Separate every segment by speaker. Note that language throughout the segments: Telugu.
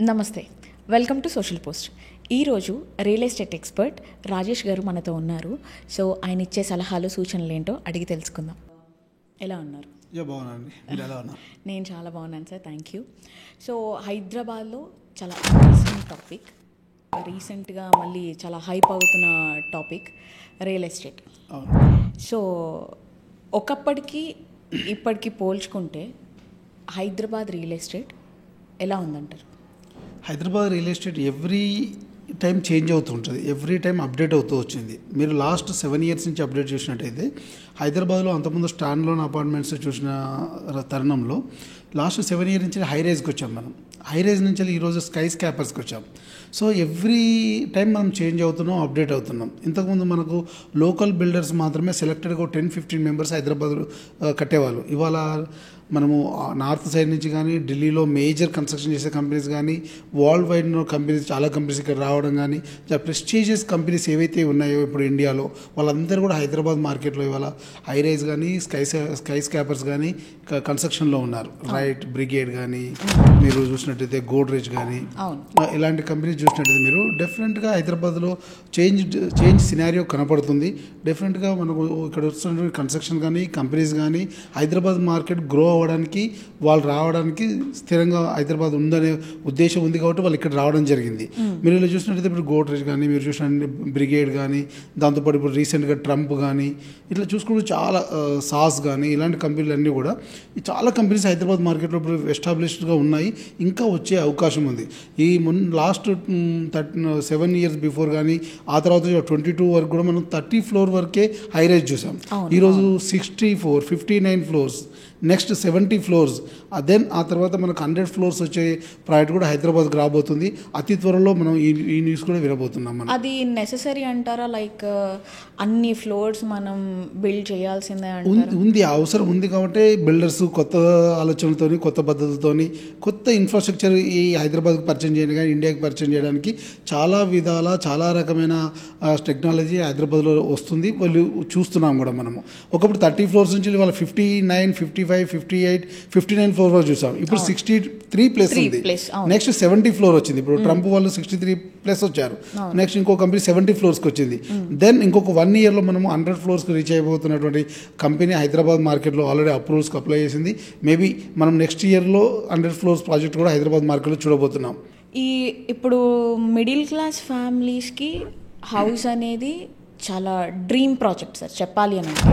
Speaker 1: నమస్తే, వెల్కమ్ టు సోషల్ పోస్ట్. ఈరోజు రియల్ ఎస్టేట్ ఎక్స్పర్ట్ రాజేష్ గారు మనతో ఉన్నారు. సో ఆయన ఇచ్చే సలహాలు సూచనలు ఏంటో అడిగి తెలుసుకుందాం. ఎలా ఉన్నారు? నేను చాలా బాగున్నాను సార్, థ్యాంక్ యూ. సో హైదరాబాద్లో చాలా ఇంట్రెస్టింగ్ టాపిక్, రీసెంట్గా మళ్ళీ చాలా హైప్ అవుతున్న టాపిక్ రియల్ ఎస్టేట్. సో ఒకప్పటికి ఇప్పటికి పోల్చుకుంటే హైదరాబాద్ రియల్ ఎస్టేట్ ఎలా ఉందంటారు?
Speaker 2: Hyderabad real estate every time change అవుతూ ఉంటుంది, ఎవ్రీ టైం అప్డేట్ అవుతూ వచ్చింది. మీరు లాస్ట్ 7 years నుంచి అప్డేట్ చూసినట్టయితే హైదరాబాద్లో అంతకుముందు స్టాండ్ లోన్ అపార్ట్మెంట్స్ చూసిన తరుణంలో లాస్ట్ 7 years నుంచి హై రైజ్కి వచ్చాం. మనం హై రైజ్ నుంచి ఈరోజు స్కై స్కాపర్స్కి వచ్చాం. సో ఎవ్రీ టైం మనం చేంజ్ అవుతున్నాం, అప్డేట్ అవుతున్నాం. ఇంతకుముందు మనకు లోకల్ బిల్డర్స్ మాత్రమే సెలెక్టెడ్గా 10-15 మెంబర్స్ హైదరాబాద్ కట్టేవాళ్ళు. ఇవాళ మనము నార్త్ సైడ్ నుంచి కానీ ఢిల్లీలో మేజర్ కన్స్ట్రక్షన్ చేసే కంపెనీస్ కానీ వరల్డ్ వైడ్ కంపెనీస్ చాలా కంపెనీస్ ఇక్కడ రావడం కానీ ప్రెస్టీజియస్ కంపెనీస్ ఏవైతే ఉన్నాయో ఇప్పుడు ఇండియాలో వాళ్ళందరూ కూడా హైదరాబాద్ మార్కెట్లో ఇవాళ హై రైజ్ కానీ స్కై స్కాపర్స్ కానీ కన్స్ట్రక్షన్లో ఉన్నారు. రైట్ బ్రిగేడ్ కానీ మీరు చూసినట్టయితే గోడ్రేజ్ కానీ ఇలాంటి కంపెనీస్ చూసినట్టయితే మీరు డెఫినెట్గా హైదరాబాద్లో చేంజ్ సినారియో కనపడుతుంది. డెఫినెట్గా మనకు ఇక్కడ వస్తున్న కన్స్ట్రక్షన్ కానీ కంపెనీస్ కానీ హైదరాబాద్ మార్కెట్ గ్రో అవ్వడానికి వాళ్ళు రావడానికి స్థిరంగా హైదరాబాద్ ఉందనే ఉద్దేశం ఉంది కాబట్టి వాళ్ళు ఇక్కడ రావడం జరిగింది. మీరు ఇలా చూసినట్టయితే ఇప్పుడు గోడ్రేజ్ కానీ మీరు చూసినట్టు బ్రిగేడ్ కానీ దాంతోపాటు ఇప్పుడు రీసెంట్గా ట్రంప్ కానీ ఇట్లా చూసుకుంటూ చాలా సాస్ కానీ ఇలాంటి కంపెనీలు అన్నీ కూడా చాలా కంపెనీస్ హైదరాబాద్ మార్కెట్లో ఇప్పుడు ఎస్టాబ్లిష్డ్గా ఉన్నాయి, ఇంకా వచ్చే అవకాశం ఉంది. ఈ లాస్ట్ 7 years బిఫోర్ కానీ ఆ తర్వాత 22 వరకు కూడా మనం 30 floor వరకే హై రైజ్ చూసాం. ఈరోజు 64, 59 floors, నెక్స్ట్ 70 floors, దెన్ ఆ తర్వాత మనకు 100 floors వచ్చే ప్రాజెక్ట్ కూడా హైదరాబాద్కి రాబోతుంది. అతి త్వరలో మనం ఈ న్యూస్ కూడా వినబోతున్నాం.
Speaker 1: అది నెససరీ అంటారా? లైక్ అన్ని ఫ్లోర్స్ మనం బిల్డ్ చేయాల్సిందే
Speaker 2: ఉంది, అవసరం ఉంది కాబట్టి బిల్డర్స్ కొత్త ఆలోచనలతోని కొత్త పద్ధతులతోని కొత్త ఇన్ఫ్రాస్ట్రక్చర్ ఈ హైదరాబాద్కి పరిచయం చేయడానికి కానీ ఇండియాకి పరిచయం చేయడానికి చాలా విధాల చాలా రకమైన టెక్నాలజీ హైదరాబాద్లో వస్తుంది. వాళ్ళు చూస్తున్నాం కూడా మనము. ఒకప్పుడు 30 floors నుంచి వాళ్ళ 59, 55, 58, 59 floor వరకు చూసాం. ఇప్పుడు 63+ ఉంది. నెక్స్ట్ 70 floor వచ్చింది. ఇప్పుడు ట్రంప్ వాళ్ళు 63+ వచ్చారు. నెక్స్ట్ ఇంకో కంపెనీ 70 floors వచ్చింది. దెన్ ఇంకొక 1 yearలో మనము 100 floors రీచ్ అయిపోతున్నటువంటి కంపెనీ హైదరాబాద్ మార్కెట్లో ఆల్రెడీ అప్రూవల్స్కి అప్లై చేసింది. మేబీ మనం నెక్స్ట్ ఇయర్లో 100 floors ప్రాజెక్ట్ కూడా హైదరాబాద్ మార్కెట్లో చూడబోతున్నాం.
Speaker 1: ఇప్పుడు మిడిల్ క్లాస్ ఫ్యామిలీస్కి హౌస్ అనేది చాలా డ్రీమ్ ప్రాజెక్ట్ సార్ చెప్పాలి అని అంటే.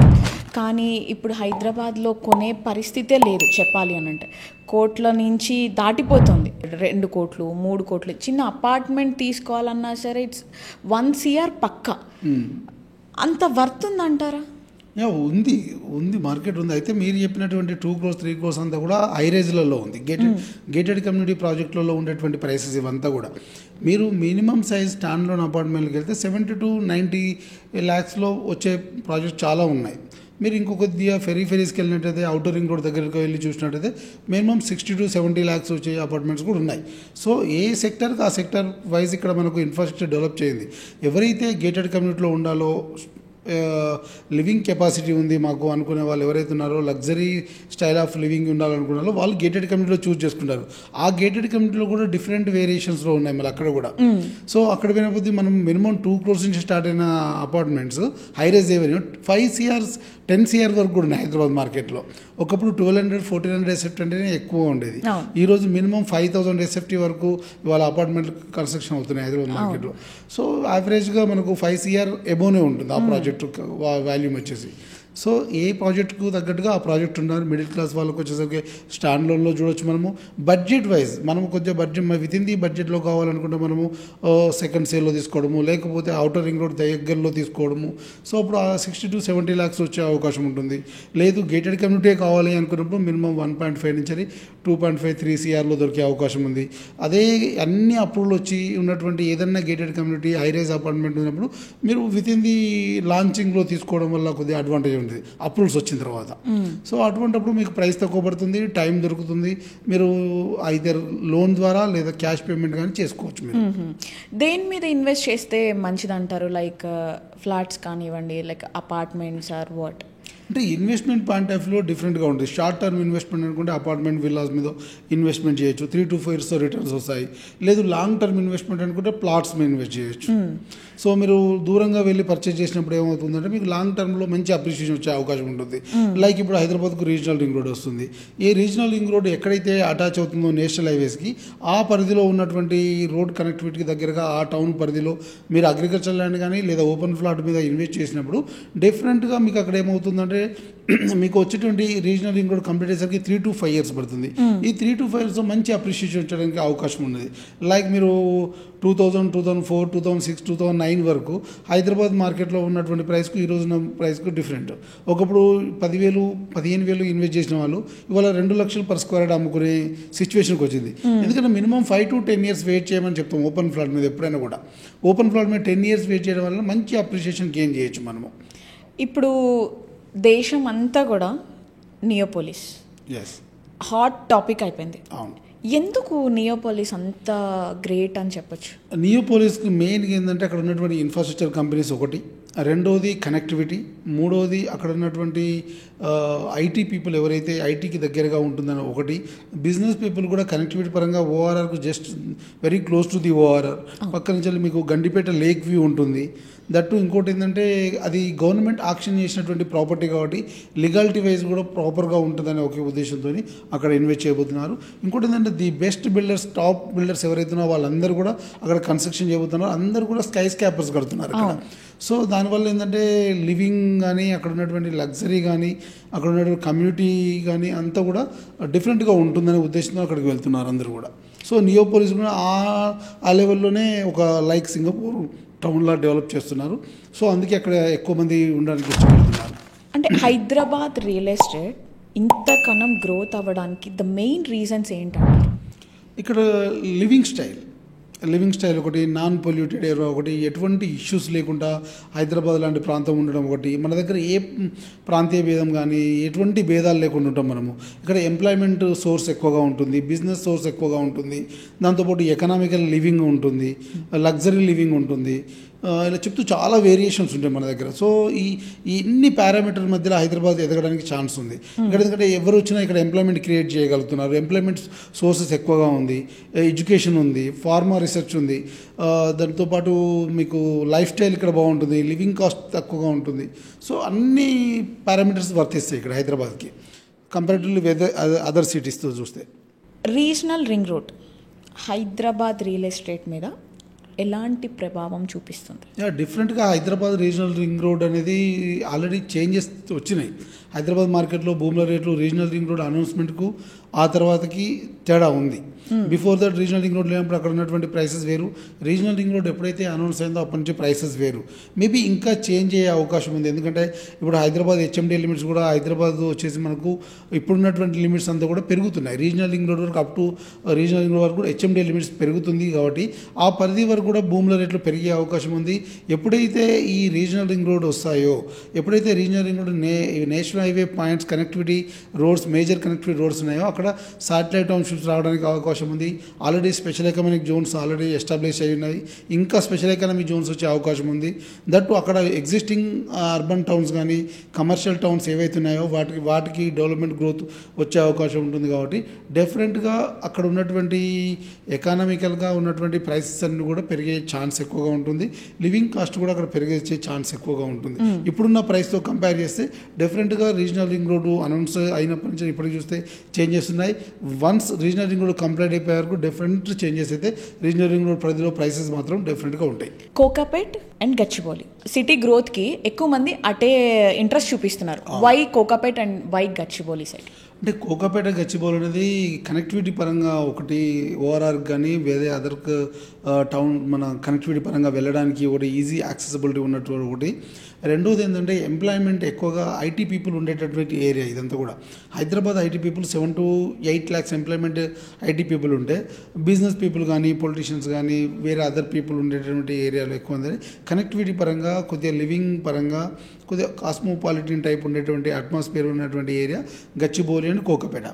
Speaker 1: కానీ ఇప్పుడు హైదరాబాద్లో కొనే పరిస్థితే లేదు చెప్పాలి అని అంటే. కోట్ల నుంచి దాటిపోతుంది, 2 కోట్లు 3 కోట్లు. చిన్న అపార్ట్మెంట్ తీసుకోవాలన్నా సరే ఇట్స్ 1 crore పక్కా. అంత వర్త్ ఉందంటారా?
Speaker 2: ఉంది మార్కెట్ ఉంది. అయితే మీరు చెప్పినటువంటి 2 crores 3 crores అంతా కూడా హై రైజ్లలో ఉంది. గేటెడ్ కమ్యూనిటీ ప్రాజెక్టులలో ఉండేటువంటి ప్రైసెస్ ఇవంతా కూడా. మీరు మినిమం సైజ్ స్టాండ్ లోన్ అపార్ట్మెంట్కి వెళ్తే 70 to 90 lakhsలో వచ్చే ప్రాజెక్ట్ చాలా ఉన్నాయి. మీరు ఇంకొద్దిగా ఫెరీస్కి వెళ్ళినట్టయితే అవుటర్ రింగ్ రోడ్ దగ్గరికి వెళ్ళి చూసినట్టయితే మినిమం 60 to 70 lakhs వచ్చే అపార్ట్మెంట్స్ కూడా ఉన్నాయి. సో ఏ సెక్టర్కి ఆ సెక్టర్ వైజ్ ఇక్కడ మనకు ఇన్ఫ్రాస్ట్రక్చర్ డెవలప్ చేయింది. ఎవరైతే గేటెడ్ కమ్యూనిటీలో ఉండాలో లివింగ్ కెపాసిటీ ఉంది మాకు అనుకునే వాళ్ళు ఎవరైతే ఉన్నారో లగ్జరీ స్టైల్ ఆఫ్ లివింగ్ ఉండాలనుకున్నారో వాళ్ళు గేటెడ్ కమ్యూనిటీలో చూస్ చేసుకుంటారు. ఆ గేటెడ్ కమ్యూనిటీలో కూడా డిఫరెంట్ వేరియేషన్స్లో ఉన్నాయి మళ్ళీ అక్కడ కూడా. సో అక్కడ పోయినప్పుడు మనం మినిమం 2 crores నుంచి స్టార్ట్ అయిన అపార్ట్మెంట్స్ హై రైజ్ ఏవైనా 5 crores 10 crore వరకు కూడా ఉన్నాయి హైదరాబాద్ మార్కెట్లో. ఒకప్పుడు 1200, 1400 SFT అంటేనే ఎక్కువ ఉండేది. ఈరోజు మినిమం 5000 SFT వరకు ఇవాళ అపార్ట్మెంట్ కన్స్ట్రక్షన్ అవుతున్నాయి హైదరాబాద్ మార్కెట్లో. సో యావరేజ్గా మనకు 5 crore ఎబోనే ఉంటుంది ఆ ప్రాజెక్ట్ వాల్యూమ్ వచ్చేసి. సో ఏ ప్రాజెక్టుకు తగ్గట్టుగా ఆ ప్రాజెక్ట్ ఉన్నారు. మిడిల్ క్లాస్ వాళ్ళకి వచ్చేసరికి స్టాండ్ లోన్లో చూడొచ్చు. మనము బడ్జెట్ వైజ్ మనము కొద్దిగా బడ్జెట్ విత్ ఇన్ ది బడ్జెట్లో కావాలనుకుంటే మనము సెకండ్ సేల్లో తీసుకోవడము, లేకపోతే అవుటర్ రింగ్ రోడ్ దగ్గరలో తీసుకోవడము. సో అప్పుడు 60 to 70 lakhs వచ్చే అవకాశం ఉంటుంది. లేదు గేటెడ్ కమ్యూనిటీ కావాలి అనుకున్నప్పుడు మినిమం 1.5 నుంచి 2.5, 3 crore దొరికే అవకాశం ఉంది. అదే అన్ని అప్రూవల్ వచ్చి ఉన్నటువంటి ఏదన్నా gated community high rise apartment ఉన్నప్పుడు మీరు విత్ ఇన్ ది లాంచింగ్లో తీసుకోవడం వల్ల కొద్దిగా అడ్వాంటేజ్ ఉంటుంది అప్రూవల్స్ వచ్చిన తర్వాత. సో అటువంటిప్పుడు మీకు ప్రైస్ తక్కువ పడుతుంది, టైం దొరుకుతుంది. మీరు ఐదర్ లోన్ ద్వారా లేదా క్యాష్ పేమెంట్ కానీ చేసుకోవచ్చు. మీరు
Speaker 1: దేని మీద ఇన్వెస్ట్ చేస్తే మంచిది అంటారు? లైక్ ఫ్లాట్స్ కానివ్వండి, లైక్ అపార్ట్మెంట్స్ ఆర్ వాట్?
Speaker 2: అంటే ఇన్వెస్ట్మెంట్ పాయింట్ ఆఫ్ వ్యూలో డిఫరెంట్గా ఉంటుంది. షార్ట్ టర్మ్ ఇన్వెస్ట్మెంట్ అనుకుంటే అపార్ట్మెంట్ విల్లాస్ మీద ఇన్వెస్ట్మెంట్ చేయొచ్చు, 3 to 4 years రిటర్న్స్ వస్తాయి. లేదు లాంగ్ టర్మ్ ఇన్వెస్ట్మెంట్ అనుకుంటే ప్లాట్స్ మీద ఇన్వెస్ట్ చేయొచ్చు. సో మీరు దూరంగా వెళ్ళి పర్చేజ్ చేసినప్పుడు ఏమవుతుందంటే మీకు లాంగ్ టర్మ్లో మంచి అప్రిషియేషన్ వచ్చే అవకాశం ఉంటుంది. లైక్ ఇప్పుడు హైదరాబాద్కు రీజనల్ రింగ్ రోడ్ వస్తుంది. ఈ రీజనల్ రింగ్ రోడ్ ఎక్కడైతే అటాచ్ అవుతుందో నేషనల్ హైవేస్కి, ఆ పరిధిలో ఉన్నటువంటి రోడ్ కనెక్టివిటీకి దగ్గరగా ఆ టౌన్ పరిధిలో మీరు అగ్రికల్చర్ ల్యాండ్ కానీ లేదా ఓపెన్ ప్లాట్ మీద ఇన్వెస్ట్ చేసినప్పుడు డెఫినెట్గా మీకు అక్కడ ఏమవుతుందంటే మీకు వచ్చేటువంటి రీజనల్ రింగ్ రోడ్ కంప్లీట్ అయ్యేసరికి 3 to 5 years పడుతుంది. ఈ 3 to 5 years మంచి అప్రిషియేషన్ వచ్చడానికి అవకాశం ఉన్నది. లైక్ మీరు 2000, 2004, 2006, 2009 వరకు హైదరాబాద్ మార్కెట్లో ఉన్నటువంటి ప్రైస్కు ఈ రోజున ప్రైస్కు డిఫరెంట్. ఒకప్పుడు 10,000, 15,000 ఇన్వెస్ట్ చేసిన వాళ్ళు ఇవాళ 2 లక్షలు per square యార్డ్ అమ్ముకునే సిచ్యువేషన్కి వచ్చింది. ఎందుకంటే మినిమం 5 to 10 years వెయిట్ చేయమని చెప్తాం ఓపెన్ ఫ్లాట్ మీద. ఎప్పుడైనా కూడా ఓపెన్ ఫ్లాట్ మీద 10 years వెయిట్ చేయడం వల్ల మంచి అప్రిషియేషన్ గెయిన్ చేయొచ్చు మనము.
Speaker 1: ఇప్పుడు దేశం అంతా కూడా నియోపోలిస్ హాట్ టాపిక్ అయిపోయింది.
Speaker 2: అవును.
Speaker 1: ఎందుకు నియోపోలిస్ అంత గ్రేట్ అని చెప్పొచ్చు?
Speaker 2: నియోపోలిస్కి మెయిన్గా ఏంటంటే అక్కడ ఉన్నటువంటి ఇన్ఫ్రాస్ట్రక్చర్ కంపెనీస్ ఒకటి, రెండోది కనెక్టివిటీ, మూడోది అక్కడ ఉన్నటువంటి ఐటీ పీపుల్ ఎవరైతే ఐటీకి దగ్గరగా ఉంటుందని ఒకటి, బిజినెస్ పీపుల్ కూడా కనెక్టివిటీ పరంగా ఓఆర్ఆర్కు just very close to the ORR. పక్క నుంచి మీకు గండిపేట లేక్ వ్యూ ఉంటుంది. దట్టు ఇంకోటి ఏంటంటే అది గవర్నమెంట్ ఆక్షన్ చేసినటువంటి ప్రాపర్టీ కాబట్టి లీగాలిటీ వైజ్ కూడా ప్రాపర్గా ఉంటుందనే ఒకే ఉద్దేశంతో అక్కడ ఇన్వెస్ట్ చేయబోతున్నారు. ఇంకోటి ఏంటంటే the best builders, top builders ఎవరైతున్నారో వాళ్ళందరూ కూడా అక్కడ కన్స్ట్రక్షన్ చేయబోతున్నారు. అందరూ కూడా స్కై స్కాపర్స్ కడుతున్నారు అక్కడ. సో దానివల్ల ఏంటంటే లివింగ్ కానీ అక్కడ ఉన్నటువంటి లగ్జరీ కానీ అక్కడ ఉన్నటువంటి కమ్యూనిటీ కానీ అంతా కూడా డిఫరెంట్గా ఉంటుందనే ఉద్దేశంతో అక్కడికి వెళ్తున్నారు అందరూ కూడా. సో నియోపోలిస్ కూడా ఆ లెవెల్లోనే ఒక లైక్ సింగపూర్ టౌన్లా డెవలప్ చేస్తున్నారు. సో అందుకే అక్కడ ఎక్కువ మంది ఉండడానికి ఇష్టపడుతున్నారు.
Speaker 1: అంటే హైదరాబాద్ రియల్ ఎస్టేట్ ఇంతకనం గ్రోత్ అవ్వడానికి ద మెయిన్ రీజన్స్ ఏంటంటారు?
Speaker 2: ఇక్కడ లివింగ్ స్టైల్ ఒకటి, నాన్ పొల్యూటెడ్ ఏరియా ఒకటి, ఎటువంటి ఇష్యూస్ లేకుండా హైదరాబాద్ లాంటి ప్రాంతం ఉండడం ఒకటి, మన దగ్గర ఏ ప్రాంతీయ భేదం కానీ ఎటువంటి భేదాలు లేకుండా ఉంటాం మనము. ఇక్కడ ఎంప్లాయ్మెంట్ సోర్స్ ఎక్కువగా ఉంటుంది, బిజినెస్ సోర్స్ ఎక్కువగా ఉంటుంది, దాంతోపాటు ఎకనామికల్ లివింగ్ ఉంటుంది, లగ్జరీ లివింగ్ ఉంటుంది. ఇలా చెప్తూ చాలా వేరియేషన్స్ ఉంటాయి మన దగ్గర. సో ఈ ఇన్ని పారామీటర్ మధ్యలో హైదరాబాద్ ఎదగడానికి ఛాన్స్ ఉంది ఇక్కడ. ఎందుకంటే ఎవరు వచ్చినా ఇక్కడ ఎంప్లాయ్మెంట్ క్రియేట్ చేయగలుగుతున్నారు, ఎంప్లాయ్మెంట్ సోర్సెస్ ఎక్కువగా ఉంది, ఎడ్యుకేషన్ ఉంది, ఫార్మా రిసెర్చ్ ఉంది, దాంతోపాటు మీకు లైఫ్ స్టైల్ ఇక్కడ బాగుంటుంది, లివింగ్ కాస్ట్ తక్కువగా ఉంటుంది. సో అన్ని పారామీటర్స్ వర్తిస్తాయి ఇక్కడ హైదరాబాద్కి కంపారిటివ్లీ అదర్ సిటీస్తో చూస్తే.
Speaker 1: Regional ring road Hyderabad real estate మీద ఎలాంటి ప్రభావం చూపిస్తుంది?
Speaker 2: డిఫరెంట్గా హైదరాబాద్ రీజనల్ రింగ్ రోడ్ అనేది ఆల్రెడీ చేంజెస్ వచ్చినాయి. హైదరాబాద్ మార్కెట్లో భూముల రేట్లు రీజనల్ రింగ్ రోడ్ అనౌన్స్మెంట్కు ఆ తర్వాతకి తేడా ఉంది. Before that regional ring road లేనప్పుడు అక్కడ ఉన్నటువంటి ప్రైసెస్ వేరు, రీజనల్ రింగ్ రోడ్ ఎప్పుడైతే అనౌన్స్ అయిందో అప్పటి నుంచి ప్రైసెస్ వేరు. మేబీ ఇంకా చేంజ్ అయ్యే అవకాశం ఉంది. ఎందుకంటే ఇప్పుడు హైదరాబాద్ హెచ్ఎండి లిమిట్స్ కూడా హైదరాబాద్ వచ్చేసి మనకు ఇప్పుడున్నటువంటి లిమిట్స్ అంతా కూడా పెరుగుతున్నాయి. రీజనల్ రింగ్ రోడ్ వరకు up to regional ring road వరకు కూడా హెచ్ఎండి లిమిట్స్ పెరుగుతుంది కాబట్టి ఆ పరిధి వరకు కూడా భూముల రేట్లు పెరిగే అవకాశం ఉంది. ఎప్పుడైతే ఈ రీజనల్ రింగ్ రోడ్ వస్తాయో, ఎప్పుడైతే regional ring road national highway points connectivity roads, major connectivity roads ఉన్నాయో అక్కడ శాటిలైట్ టౌన్షిప్స్ రావడానికి అవకాశం ఉంది. Already special economic zones already establish అయి ఉన్నాయి, ఇంకా స్పెషల్ ఎకనామిక్ జోన్స్ వచ్చే అవకాశం ఉంది. దట్టు అక్కడ ఎగ్జిస్టింగ్ అర్బన్ టౌన్స్ కానీ కమర్షియల్ టౌన్స్ ఏవైతే ఉన్నాయో వాటికి డెవలప్మెంట్ గ్రోత్ వచ్చే అవకాశం ఉంటుంది. కాబట్టి డెఫినెట్గా అక్కడ ఉన్నటువంటి ఎకానమికల్గా ఉన్నటువంటి ప్రైసెస్ అన్ని కూడా పెరిగే ఛాన్స్ ఎక్కువగా ఉంటుంది, లివింగ్ కాస్ట్ కూడా అక్కడ పెరిగే ఛాన్స్ ఎక్కువగా ఉంటుంది. ఇప్పుడున్న ప్రైస్తో కంపేర్ చేస్తే డెఫినెట్గా రీజనల్ రింగ్ రోడ్డు అనౌన్స్ అయినప్పటి నుంచి ఇప్పటికి చూస్తే చేంజెస్ ఉన్నాయి. Once regional ring road complete అయిపోయే వరకు డెఫినెట్ చేంజెస్ అయితే రీజనల్ రింగ్ రోడ్ పరిధిలో ప్రైసెస్ మాత్రం డెఫినెట్గా ఉంటాయి.
Speaker 1: కోకాపేట్ అండ్ గచ్చిబౌలి సిటీ గ్రోత్కి ఎక్కువ మంది అటే ఇంట్రెస్ట్ చూపిస్తున్నారు. Why Kokapet and why Gachibowli side?
Speaker 2: అంటే కోకాపేట గచ్చిబౌలి అనేది కనెక్టివిటీ పరంగా ఒకటి, ఓఆర్ఆర్ కానీ వేరే అదర్ టౌన్ మన కనెక్టివిటీ పరంగా వెళ్ళడానికి ఒకటి ఈజీ యాక్సెసిబిలిటీ ఉన్నట్టు ఒకటి. రెండోది ఏంటంటే ఎంప్లాయ్మెంట్ ఎక్కువగా ఐటీ పీపుల్ ఉండేటటువంటి ఏరియా ఇదంతా కూడా. Hyderabad IT people 7 to 8 lakhs employment IT people ఉంటే బిజినెస్ పీపుల్ కానీ పొలిటీషియన్స్ కానీ వేరే అదర్ పీపుల్ ఉండేటటువంటి ఏరియాలో ఎక్కువ ఉందని కనెక్టివిటీ పరంగా కొద్దిగా లివింగ్ పరంగా కొద్దిగా కాస్మోపాలిటన్ టైప్ ఉండేటువంటి అట్మాస్ఫియర్ ఉన్నటువంటి area Gachibowli and Kokapet.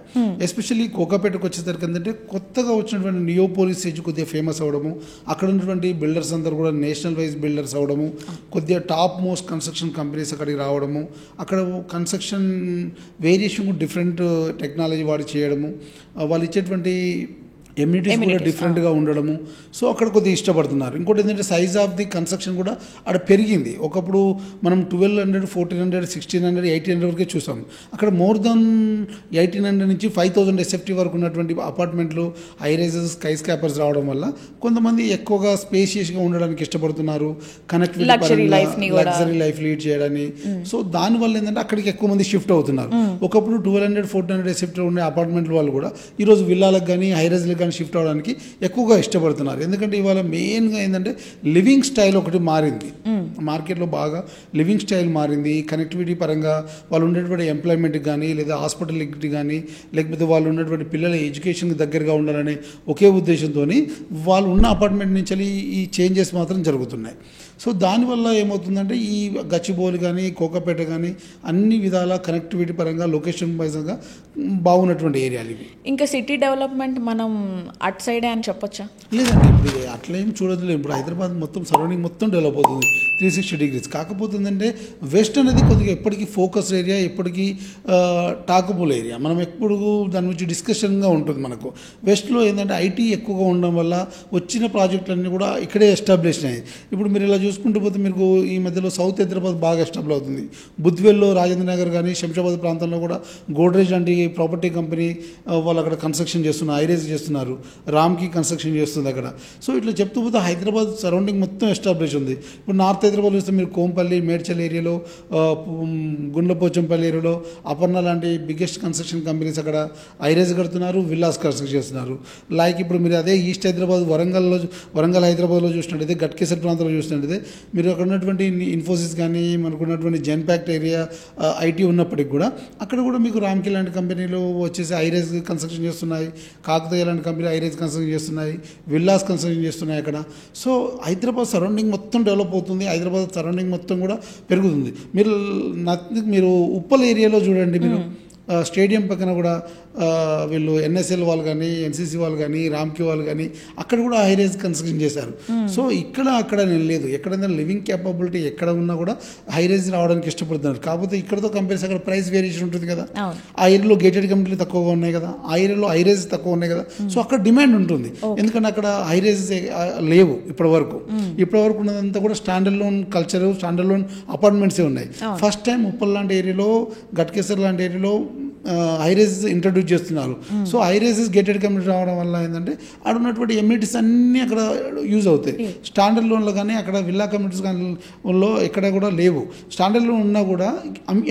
Speaker 2: Especially కోకాపేటకు వచ్చేసరికి ఏంటంటే కొత్తగా వచ్చినటువంటి నియోపోలిస్ ఏజ్ కొద్దిగా ఫేమస్ అవ్వడము, అక్కడ ఉన్నటువంటి బిల్డర్స్ అందరూ కూడా నేషనల్ వైజ్ బిల్డర్స్ అవ్వడము, కొద్దిగా టాప్ మోస్ట్ కన్స్ట్రక్షన్ కంపెనీస్ అక్కడికి రావడము, అక్కడ కన్స్ట్రక్షన్ వేరియేషన్ డిఫరెంట్ టెక్నాలజీ వాడి చేయడము, వాళ్ళు ఇచ్చేటువంటి ఎమ్యూనిటీస్ కూడా డిఫరెంట్గా ఉండడము. సో అక్కడ కొద్దిగా ఇష్టపడుతున్నారు. ఇంకోటి ఏంటంటే సైజ్ ఆఫ్ ది కన్స్ట్రక్షన్ కూడా అక్కడ పెరిగింది. ఒకప్పుడు మనం 1200, 1400, 1600, 1800 వరకే చూసాం. అక్కడ మోర్ దెన్ 1800 నుంచి 5000 SFT వరకు ఉన్నటువంటి అపార్ట్మెంట్లు, హై రైజెస్, స్కై స్కాపర్స్ రావడం వల్ల కొంతమంది ఎక్కువగా స్పేషియస్గా ఉండడానికి ఇష్టపడుతున్నారు, కనెక్టివిటీ లగ్జరీ లైఫ్ లీడ్ చేయడానికి. సో దానివల్ల ఏంటంటే అక్కడికి ఎక్కువ మంది షిఫ్ట్ అవుతున్నారు. ఒకప్పుడు 1200, 1400 SFT ఉండే అపార్ట్మెంట్ వాళ్ళు కూడా ఈరోజు విల్లాలకు కానీ హై రైజ్లకు షిఫ్ట్ అవడానికి ఎక్కువగా ఇష్టపడుతున్నారు. ఎందుకంటే ఇవాళ మెయిన్గా ఏంటంటే లివింగ్ స్టైల్ ఒకటి మారింది మార్కెట్లో, బాగా లివింగ్ స్టైల్ మారింది. కనెక్టివిటీ పరంగా వాళ్ళు ఉండేటువంటి ఎంప్లాయ్మెంట్కి కానీ, లేదా హాస్పిటల్కి కానీ, లేకపోతే వాళ్ళు ఉన్నటువంటి పిల్లల ఎడ్యుకేషన్కి దగ్గరగా ఉండాలనే ఒకే ఉద్దేశంతో వాళ్ళు ఉన్న అపార్ట్మెంట్ నుంచి ఈ చేంజెస్ మాత్రం జరుగుతున్నాయి. సో దానివల్ల ఏమవుతుందంటే ఈ గచ్చిబౌలి కానీ, కోకాపేట కానీ అన్ని విధాల కనెక్టివిటీ పరంగా, లొకేషన్ వైజ్గా బాగున్నటువంటి ఏరియాలు ఇవి.
Speaker 1: ఇంకా సిటీ డెవలప్మెంట్ మనం అటు సైడే అని చెప్పొచ్చా?
Speaker 2: లేదండి, ఇప్పుడు అట్లా ఏం చూడదు. ఇప్పుడు హైదరాబాద్ మొత్తం సరౌండింగ్ మొత్తం డెవలప్ అవుతుంది 360 degrees. కాకపోతే ఏంటంటే వెస్ట్ అనేది కొద్దిగా ఎప్పటికీ ఫోకస్ ఏరియా, ఎప్పటికీ టాకబుల్ ఏరియా. మనం ఎప్పుడు దాని గురించి డిస్కషన్గా ఉంటుంది మనకు. వెస్ట్లో ఏంటంటే ఐటీ ఎక్కువగా ఉండడం వల్ల వచ్చిన ప్రాజెక్టులన్నీ కూడా ఇక్కడే ఎస్టాబ్లిష్ అయ్యాయి. ఇప్పుడు మీరు ఇలా చూసుకుంటూ పోతే మీకు ఈ మధ్యలో సౌత్ హైదరాబాద్ బాగా ఎస్టాబ్లిష్ అవుతుంది. బుద్వేల్లో, రాజేంద్ర నగర్ కానీ, శంషాబాద్ ప్రాంతంలో కూడా గోడ్రేజ్ లాంటి ప్రాపర్టీ కంపెనీ వాళ్ళు అక్కడ కన్స్ట్రక్షన్ చేస్తున్నారు, ఐరేజ్ చేస్తున్నారు, రామ్కి కన్స్ట్రక్షన్ చేస్తుంది అక్కడ. సో ఇట్లా చెప్తూ పోతే హైదరాబాద్ సరౌండింగ్ మొత్తం ఎస్టాబ్లిష్ ఉంది. ఇప్పుడు నార్త్ హైదరాబాద్ చూస్తే మీరు కోంపల్లి, మేడ్చల్ ఏరియాలో, గుండ్లపోచంపల్లి ఏరియాలో అపర్ణ లాంటి బిగ్గెస్ట్ కన్స్ట్రక్షన్ కంపెనీస్ అక్కడ ఐరేజ్ కడుతున్నారు, విల్లాస్ కన్స్ట్రక్ట్ చేస్తున్నారు. లైక్ ఇప్పుడు మీరు అదే ఈస్ట్ హైదరాబాద్, వరంగల్ హైదరాబాద్లో చూసినట్టయితే, గట్కేసర్ ప్రాంతంలో చూసినట్టయితే మీరు అక్కడ ఉన్నటువంటి ఇన్ఫోసిస్ కానీ, మనకున్నటువంటి జెన్పాక్ట్ ఏరియా ఐటీ ఉన్నప్పటికి కూడా అక్కడ కూడా మీకు రామ్కి లాంటి కంపెనీలు వచ్చేసి ఐరేజ్ కన్స్ట్రక్షన్ చేస్తున్నాయి, కాకతీయ లాంటి కంపెనీలు ఐరేజ్ కన్స్ట్రక్షన్ చేస్తున్నాయి, విల్లాస్ కన్స్ట్రక్షన్ చేస్తున్నాయి అక్కడ. సో హైదరాబాద్ సరౌండింగ్ మొత్తం డెవలప్ అవుతుంది, హైదరాబాద్ సరౌండింగ్ మొత్తం కూడా పెరుగుతుంది. మీరు ఉప్పల్ ఏరియాలో చూడండి, మీరు స్టేడియం పక్కన కూడా వీళ్ళు ఎన్ఎస్ఎల్ వాళ్ళు కానీ, ఎన్సీసీ వాళ్ళు కానీ, రామ్కి వాళ్ళు కానీ అక్కడ కూడా హైరేజ్ కన్స్ట్రక్షన్ చేశారు. సో అక్కడ నేను లేదు, ఎక్కడైనా లివింగ్ క్యాపబిలిటీ ఎక్కడ ఉన్నా కూడా హైరేజ్ రావడానికి ఇష్టపడుతున్నారు. కాకపోతే ఇక్కడతో కంపేర్ అక్కడ ప్రైస్ వేరియేషన్ ఉంటుంది కదా. ఆ ఏరియాలో గేటెడ్ కమ్యూనిటీలు తక్కువగా ఉన్నాయి కదా, ఆ ఏరియాలో హైరేజ్ తక్కువ ఉన్నాయి కదా. సో అక్కడ డిమాండ్ ఉంటుంది, ఎందుకంటే అక్కడ హైరేజ్ లేవు ఇప్పటి వరకు ఉన్నదంతా కూడా standalone culture, standalone అపార్ట్మెంట్సే ఉన్నాయి. ఫస్ట్ టైం ఉప్పల్ లాంటి ఏరియాలో, గట్కేసర్ లాంటి ఏరియాలో హైరేజ్ ఇంట్రడ్యూస్ చేస్తున్నారు. సో హైరేజెస్ గేటెడ్ కమ్యూనిటీ రావడం వల్ల ఏంటంటే అక్కడ ఉన్నటువంటి ఎమ్యూనిటీస్ అన్నీ అక్కడ యూజ్ అవుతాయి. స్టాండర్డ్ లోన్లో కానీ, అక్కడ విల్లా కమ్యూనిటీస్ కానీ ఎక్కడ కూడా లేవు. స్టాండర్డ్ లోన్ ఉన్నా కూడా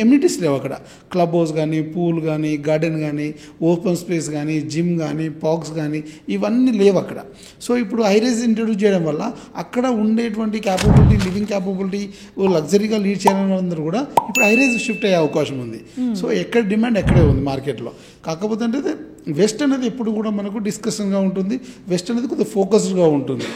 Speaker 2: ఎమ్యూనిటీస్ లేవు అక్కడ. క్లబ్ హౌస్ కానీ, పూల్ కానీ, గార్డెన్ కానీ, ఓపెన్ స్పేస్ కానీ, జిమ్ కానీ, పార్క్స్ కానీ ఇవన్నీ లేవు అక్కడ. సో ఇప్పుడు హైరేజ్ ఇంట్రడ్యూస్ చేయడం వల్ల అక్కడ ఉండేటువంటి క్యాపబిలిటీ, లివింగ్ క్యాపబిలిటీ, లగ్జరీగా లీడ్ చేయాలని అందరూ కూడా ఇప్పుడు హైరేజ్ షిఫ్ట్ అయ్యే అవకాశం ఉంది. సో ఎక్కడ డిమాండ్ ఎక్కడే ఉంది మార్కెట్లో. కాకపోతే అంటే వెస్ట్ అనేది ఎప్పుడు కూడా మనకు డిస్కషన్గా ఉంటుంది, వెస్ట్ అనేది కొద్దిగా ఫోకస్డ్గా ఉంటుంది.